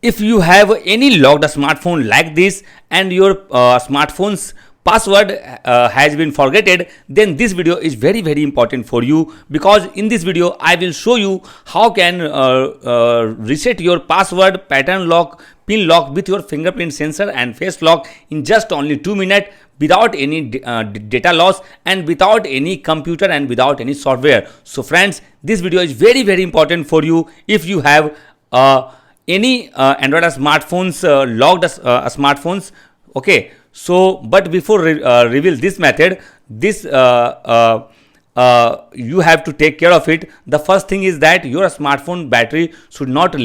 if you have any locked smartphone like this and your smartphone's password has been forgotten, then this video is very important for you, because in this video I will show you how can reset your password, pattern lock, pin lock with your fingerprint sensor and face lock in just only 2 minutes without any data loss and without any computer and without any software. So friends, this video is very important for you if you have any Android smartphones, logged smartphones. Okay, so but before reveal this method, this you have to take care of it. The first thing is that your smartphone battery should not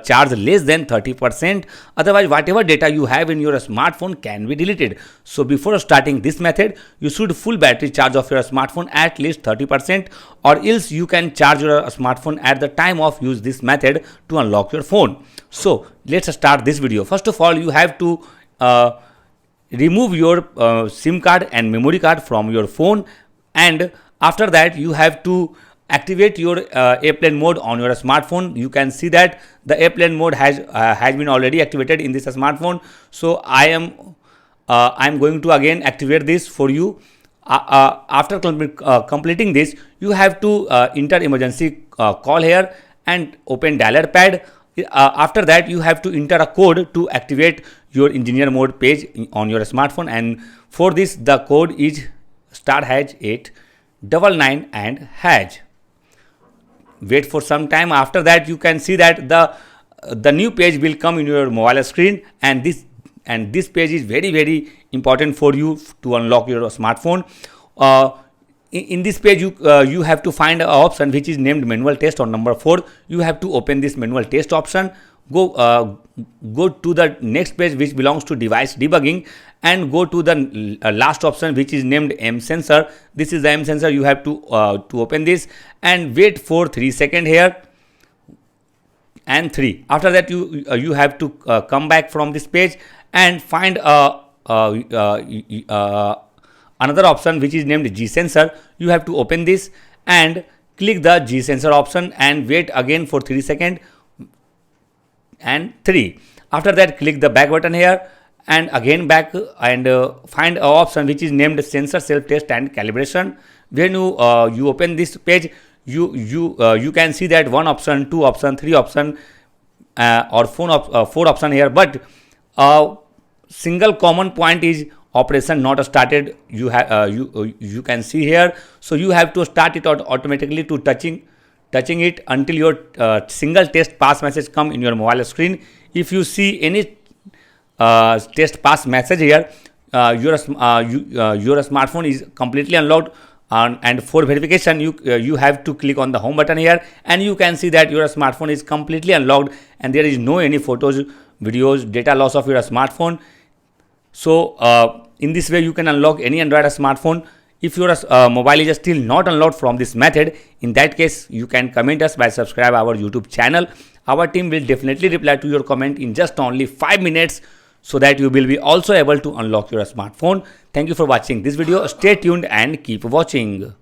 charge less than 30%, otherwise whatever data you have in your smartphone can be deleted. So before starting this method, you should full battery charge of your smartphone at least 30%, or else you can charge your smartphone at the time of use this method to unlock your phone. So let's start this video. First of all, you have to remove your SIM card and memory card from your phone, and after that you have to activate your airplane mode on your smartphone. You can see that the airplane mode has been already activated in this smartphone. So I am going to again activate this for you. After completing this, you have to enter emergency call here and open dialer pad. After that, you have to enter a code to activate your engineer mode page on your smartphone, and for this the code is *#899 and #. Wait for some time. After that, you can see that the new page will come in your mobile screen, and this page is very important for you to unlock your smartphone. In this page, you have to find an option which is named manual test on number 4. You have to open this manual test option. Go to the next page which belongs to device debugging, and go to the last option which is named M sensor. This is the M sensor. You have to open this and wait for 3 seconds here, and 3. After that, you have to come back from this page and find another option which is named G sensor. You have to open this and click the G sensor option and wait again for 3 seconds and 3. After that, click the back button here and again back, and find an option which is named sensor self test and calibration. When you open this page, you can see that 1 option, 2 option, 3 option, or 4 option here, but single common point is operation not started. You can see here. So you have to start it automatically to touching it until your single test pass message come in your mobile screen. If you see any test pass message here, your smartphone is completely unlocked. And for verification, you have to click on the home button here, and you can see that your smartphone is completely unlocked and there is no any photos, videos, data loss of your smartphone. So in this way you can unlock any Android smartphone. If your mobile is still not unlocked from this method, in that case you can comment us by subscribe our YouTube channel. Our team will definitely reply to your comment in just only 5 minutes, so that you will be also able to unlock your smartphone. Thank you for watching this video. Stay tuned and keep watching.